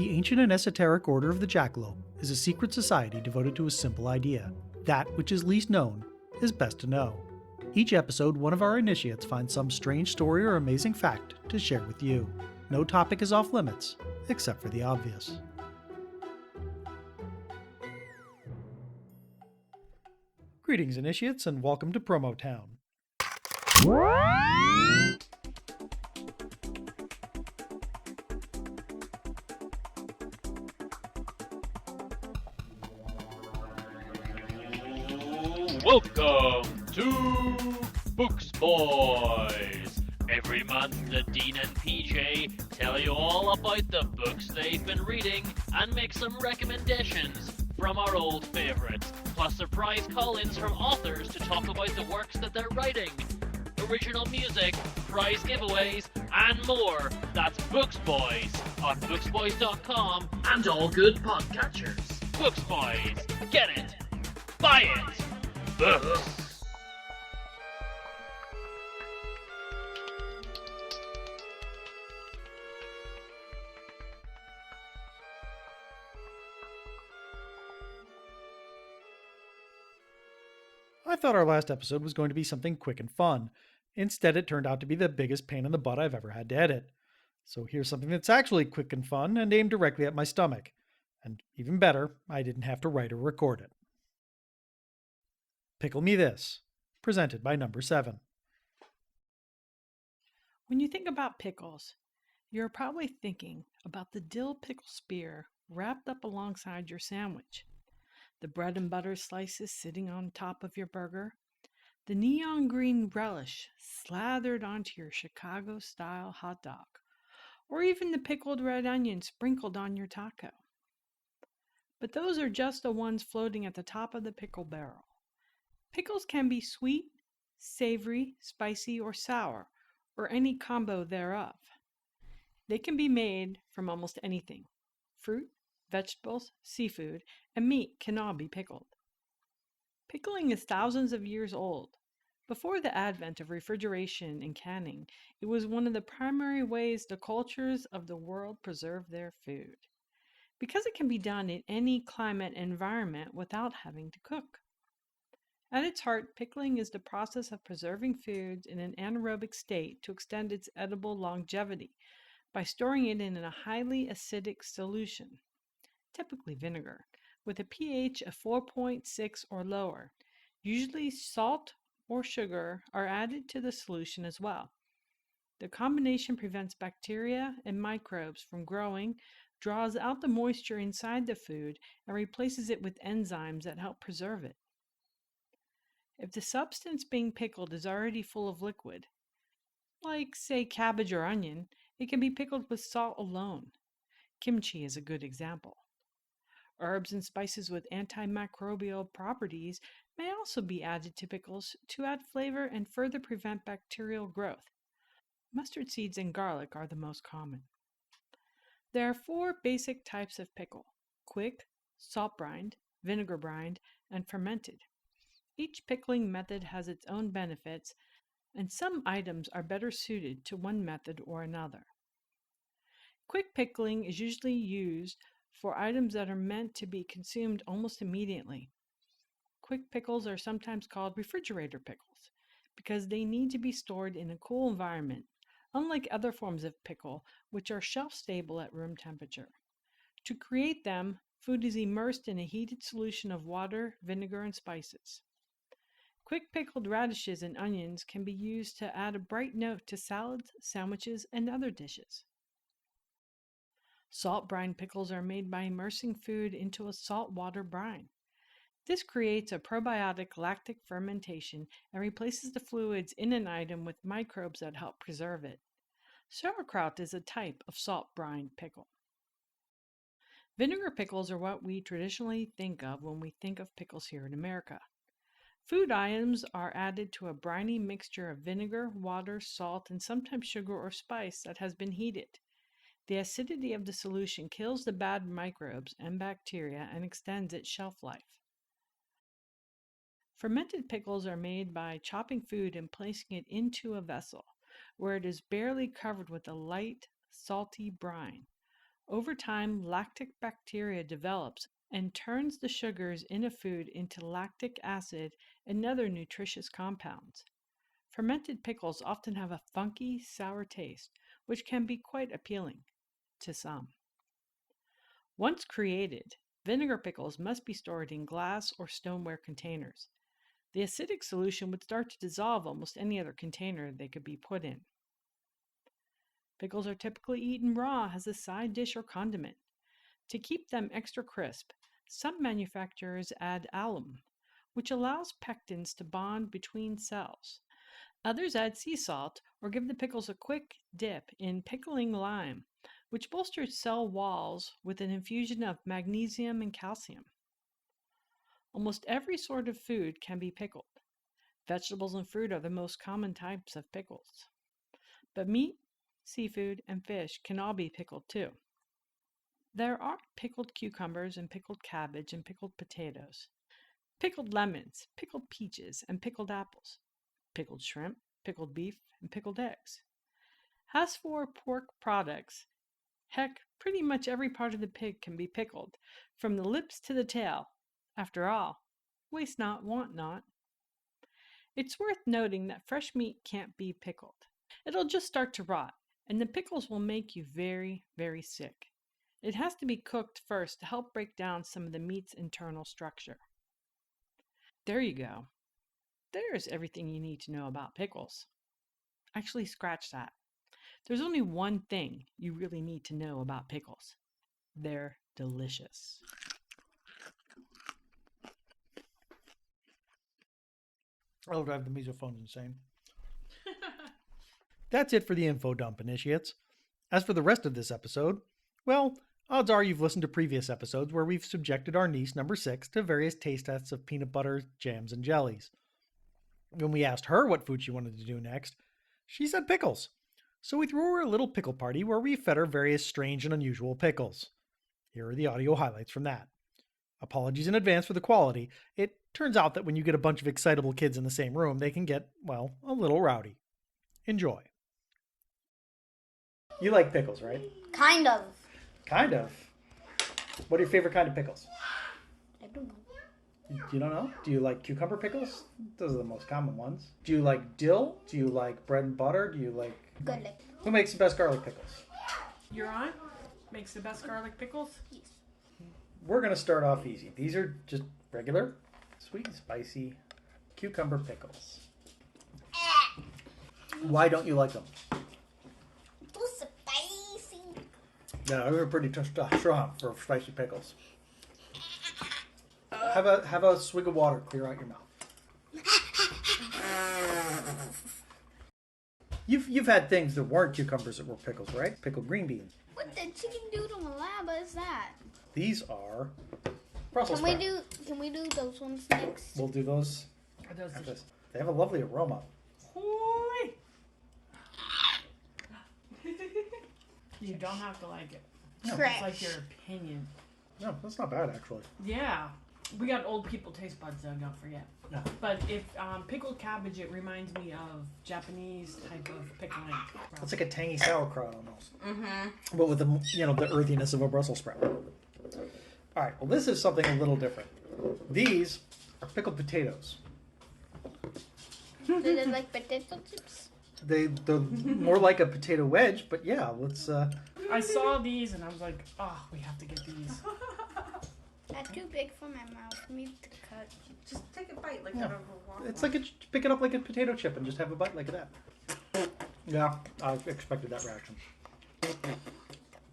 The ancient and esoteric Order of the Jackalope is a secret society devoted to a simple idea: that which is least known is best to know. Each episode, one of our initiates finds some strange story or amazing fact to share with you. No topic is off limits, except for the obvious. Greetings, initiates, and welcome to Promo Town. Welcome to Books Boys! Every month, the Dean and PJ tell you all about the books they've been reading and make some recommendations from our old favourites, plus surprise call-ins from authors to talk about the works that they're writing, original music, prize giveaways, and more. That's Books Boys on booksboys.com and all good podcatchers. Books Boys, get it, buy it. Books. I thought our last episode was going to be something quick and fun. Instead, it turned out to be the biggest pain in the butt I've ever had to edit. So here's something that's actually quick and fun and aimed directly at my stomach. And even better, I didn't have to write or record it. Pickle Me This, presented by Number 7. When you think about pickles, you're probably thinking about the dill pickle spear wrapped up alongside your sandwich, the bread and butter slices sitting on top of your burger, the neon green relish slathered onto your Chicago-style hot dog, or even the pickled red onion sprinkled on your taco. But those are just the ones floating at the top of the pickle barrel. Pickles can be sweet, savory, spicy, or sour, or any combo thereof. They can be made from almost anything. Fruit, vegetables, seafood, and meat can all be pickled. Pickling is thousands of years old. Before the advent of refrigeration and canning, it was one of the primary ways the cultures of the world preserved their food, because it can be done in any climate and environment without having to cook. At its heart, pickling is the process of preserving foods in an anaerobic state to extend its edible longevity by storing it in a highly acidic solution, typically vinegar, with a pH of 4.6 or lower. Usually salt or sugar are added to the solution as well. The combination prevents bacteria and microbes from growing, draws out the moisture inside the food, and replaces it with enzymes that help preserve it. If the substance being pickled is already full of liquid, like, say, cabbage or onion, it can be pickled with salt alone. Kimchi is a good example. Herbs and spices with antimicrobial properties may also be added to pickles to add flavor and further prevent bacterial growth. Mustard seeds and garlic are the most common. There are 4 basic types of pickle: quick, salt brined, vinegar brined, and fermented. Each pickling method has its own benefits, and some items are better suited to one method or another. Quick pickling is usually used for items that are meant to be consumed almost immediately. Quick pickles are sometimes called refrigerator pickles because they need to be stored in a cool environment, unlike other forms of pickle, which are shelf-stable at room temperature. To create them, food is immersed in a heated solution of water, vinegar, and spices. Quick pickled radishes and onions can be used to add a bright note to salads, sandwiches, and other dishes. Salt brine pickles are made by immersing food into a saltwater brine. This creates a probiotic lactic fermentation and replaces the fluids in an item with microbes that help preserve it. Sauerkraut is a type of salt brine pickle. Vinegar pickles are what we traditionally think of when we think of pickles here in America. Food items are added to a briny mixture of vinegar, water, salt, and sometimes sugar or spice that has been heated. The acidity of the solution kills the bad microbes and bacteria and extends its shelf life. Fermented pickles are made by chopping food and placing it into a vessel, where it is barely covered with a light, salty brine. Over time, lactic bacteria develops and turns the sugars in a food into lactic acid and other nutritious compounds. Fermented pickles often have a funky, sour taste, which can be quite appealing to some. Once created, vinegar pickles must be stored in glass or stoneware containers. The acidic solution would start to dissolve almost any other container they could be put in. Pickles are typically eaten raw as a side dish or condiment. To keep them extra crisp, some manufacturers add alum, which allows pectins to bond between cells. Others add sea salt or give the pickles a quick dip in pickling lime, which bolsters cell walls with an infusion of magnesium and calcium. Almost every sort of food can be pickled. Vegetables and fruit are the most common types of pickles. But meat, seafood, and fish can all be pickled too. There are pickled cucumbers and pickled cabbage and pickled potatoes, pickled lemons, pickled peaches, and pickled apples, pickled shrimp, pickled beef, and pickled eggs. As for pork products, heck, pretty much every part of the pig can be pickled, from the lips to the tail. After all, waste not, want not. It's worth noting that fresh meat can't be pickled. It'll just start to rot, and the pickles will make you very, very sick. It has to be cooked first to help break down some of the meat's internal structure. There you go. There's everything you need to know about pickles. Actually, scratch that. There's only one thing you really need to know about pickles. They're delicious. I'll drive the misophone's insane. That's it for the info dump, initiates. As for the rest of this episode, well, odds are you've listened to previous episodes where we've subjected our niece, number 6, to various taste tests of peanut butter, jams, and jellies. When we asked her what food she wanted to do next, she said pickles. So we threw her a little pickle party where we fed her various strange and unusual pickles. Here are the audio highlights from that. Apologies in advance for the quality. It turns out that when you get a bunch of excitable kids in the same room, they can get, well, a little rowdy. Enjoy. You like pickles, right? Kind of. Kind of. What are your favorite kind of pickles? I don't know. You don't know? Do you like cucumber pickles? Those are the most common ones. Do you like dill? Do you like bread and butter? Do you like... Garlic. Who makes the best garlic pickles? Your aunt makes the best garlic pickles? Yes. We're going to start off easy. These are just regular, sweet and spicy cucumber pickles. Why don't you like them? Too spicy. Yeah, they're pretty strong for spicy pickles. Have a swig of water clear out your mouth. You've had things that weren't cucumbers that were pickles, right? Pickled green beans. What the chicken doodle malaba is that? These are Brussels Can sprouts. we do those ones next? We'll do those Are those after this. They have a lovely aroma. Hoi! You don't have to like it. No. Trash. It's like your opinion. No, that's not bad actually. Yeah. We got old people taste buds, though, don't forget. No. But if pickled cabbage, it reminds me of Japanese type of pickling. It's like a tangy sauerkraut almost. Mm-hmm. But with the earthiness of a Brussels sprout. All right, well this is something a little different. These are pickled potatoes. Do they like potato chips? They're more like a potato wedge, but yeah, let's... I saw these and I was like, oh, we have to get these. They're too big for my mouth for me to cut. Just take a bite like Yeah. out of a waffle. It's like pick it up like a potato chip and just have a bite like that. Yeah, I expected that reaction.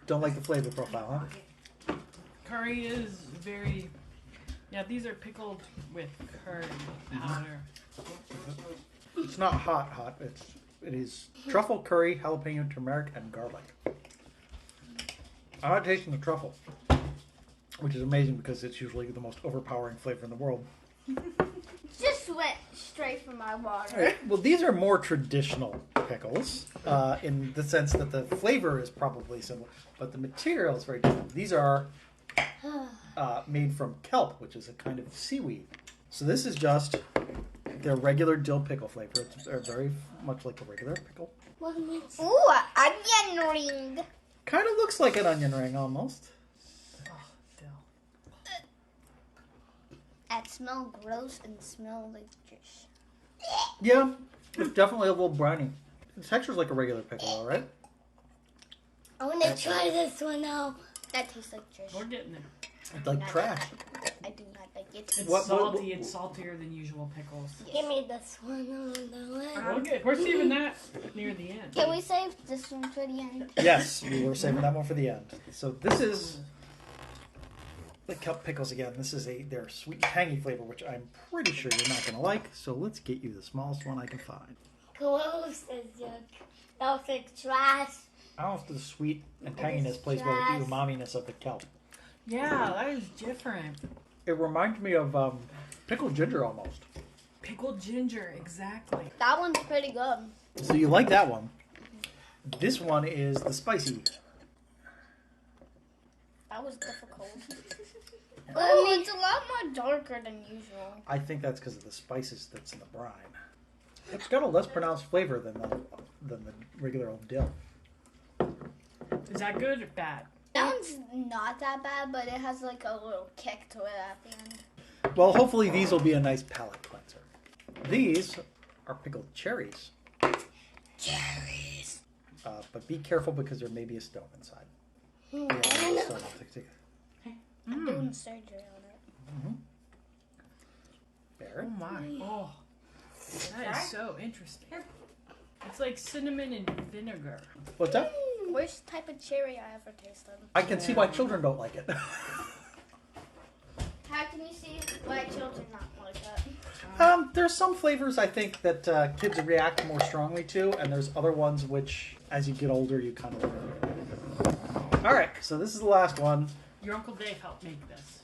Don't like the flavor profile, huh? Curry is very... Yeah, these are pickled with curry powder. It's not hot. It is truffle, curry, jalapeno, turmeric, and garlic. I'm not tasting the truffle, which is amazing because it's usually the most overpowering flavor in the world. Just went straight from my water. Well, these are more traditional pickles in the sense that the flavor is probably similar, but the material is very different. These are made from kelp, which is a kind of seaweed. So this is just their regular dill pickle flavor. It's very much like a regular pickle. Ooh, onion ring. Kind of looks like an onion ring almost. Oh, dill. That smell gross and smell like juice. Yeah, it's definitely a little briny. The texture's like a regular pickle, all right? I want to try this one now. That tastes like juice. We're getting there. It's like trash. I do not like it. It's What- salty. It's saltier than usual pickles. Give me this one on the way. Okay, we're saving that near the end. Can we save this one for the end? Yes, we were saving that one for the end. So this is the kelp pickles again. This is their sweet tangy flavor, which I'm pretty sure you're not going to like. So let's get you the smallest one I can find. Gross as yuck. That was like trash. I don't know if the sweet and tanginess plays well with the umaminess of the kelp. Yeah, that is different. It reminds me of pickled ginger almost. Pickled ginger, exactly. That one's pretty good. So you like that one. This one is the spicy. That was difficult. Oh, it's a lot more darker than usual. I think that's because of the spices that's in the brine. It's got a less pronounced flavor than the regular old dill. Is that good or bad? That one's not that bad, but it has like a little kick to it at the end. Well, hopefully these will be a nice palate cleanser. These are pickled cherries. Cherries. But be careful because there may be a stone inside. I'm doing surgery on it. Barrett? Oh my. Oh. That is so interesting. It's like cinnamon and vinegar. What's that? Worst type of cherry I ever tasted. I can see why children don't like it. How can you see why children not like that? There's some flavors I think that kids react more strongly to, and there's other ones which, as you get older, you kind of learn. All right, so this is the last one. Your Uncle Dave helped make this.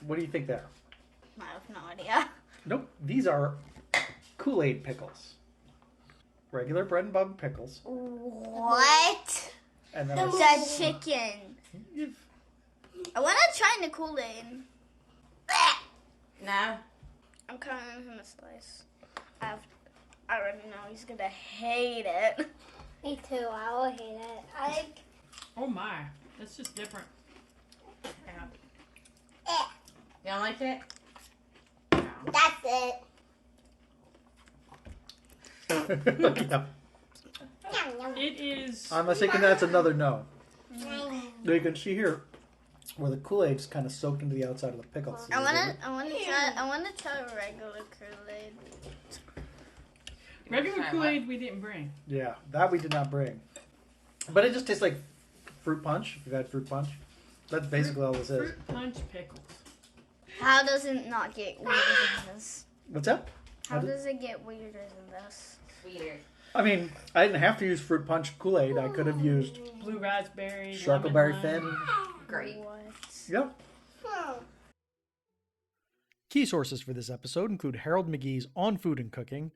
What do you think there? I have no idea. Nope, these are Kool-Aid pickles. Regular bread and butter pickles. What? And then The chicken. you've- I want to try the Kool-Aid. No. I'm cutting him a slice. I already know he's gonna hate it. Me too. I will hate it. Oh my. That's just different. Yeah. You don't like it? That's it. Yeah. It is. I'm mistaken that's another no. You can see here where the Kool-Aid's kind of soaked into the outside of the pickles. I wanna try regular Kool-Aid. Regular Kool-Aid we didn't bring. Yeah, that we did not bring. But it just tastes like fruit punch. If you've had fruit punch, that's basically all this is. Fruit punch pickles. How does it not get weirder than this? What's that? How does it get weirder than this? Sweeter. I mean, I didn't have to use fruit punch Kool-Aid. I could have used Blue raspberry. Sharkleberry lemon Thin. lime. Great. What? Yep. Key sources for this episode include Harold McGee's On Food and Cooking,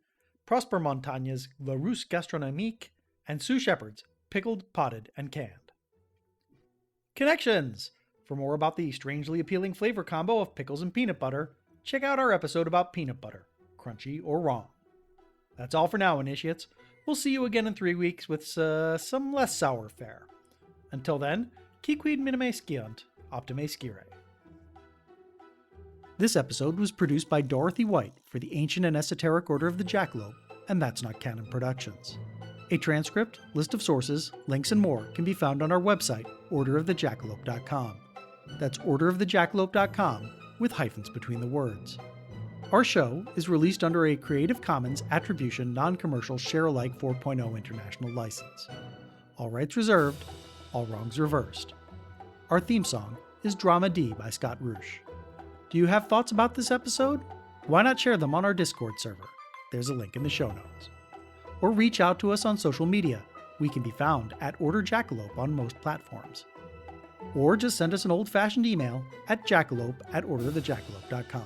Prosper Montagne's Larousse Gastronomique, and Sue Shepherd's Pickled, Potted, and Canned. Connections! For more about the strangely appealing flavor combo of pickles and peanut butter, check out our episode about peanut butter, crunchy or wrong. That's all for now, initiates. We'll see you again in 3 weeks with some less sour fare. Until then, Kiquid minime skiant, optime skire. This episode was produced by Dorothy White for the Ancient and Esoteric Order of the Jackalope, and That's Not Canon Productions. A transcript, list of sources, links, and more can be found on our website, orderofthejackalope.com. That's orderofthejackalope.com with hyphens between the words. Our show is released under a Creative Commons Attribution Non-Commercial Share-alike 4.0 International License. All rights reserved, all wrongs reversed. Our theme song is Drama D by Scott Roosh. Do you have thoughts about this episode? Why not share them on our Discord server? There's a link in the show notes. Or reach out to us on social media. We can be found at Order Jackalope on most platforms. Or just send us an old-fashioned email at jackalope@orderofthejackalope.com.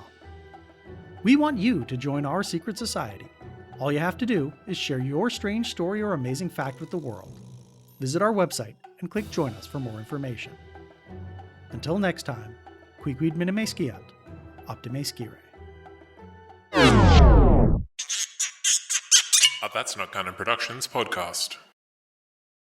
We want you to join our secret society. All you have to do is share your strange story or amazing fact with the world. Visit our website and click Join Us for more information. Until next time, Quiquid minime skiant, optime skire. A That's Not Canon Productions podcast.